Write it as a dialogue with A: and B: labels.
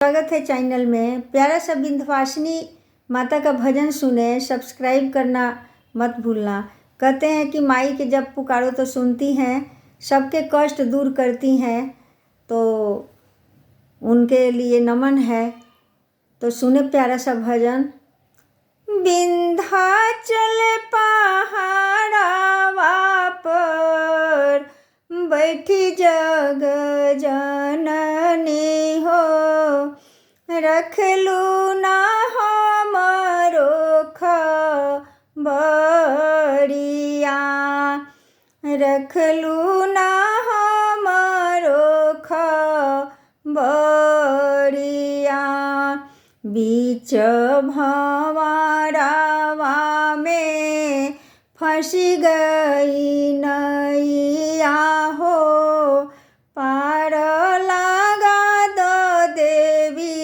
A: स्वागत है चैनल में। प्यारा सा विंध्यवासिनी माता का भजन सुने, सब्सक्राइब करना मत भूलना। कहते हैं कि माई के जब पुकारो तो सुनती हैं, सबके कष्ट दूर करती हैं, तो उनके लिए नमन है। तो सुने प्यारा सा भजन। विंध्याचल पहाड़वा पर बैठी जग जननी हो, रखलू ना हमरो खबरिया, रखलू ना हमरो खबरिया। बीच भंवरवा में फंसी गई नैया हो, पार लगा दो देवी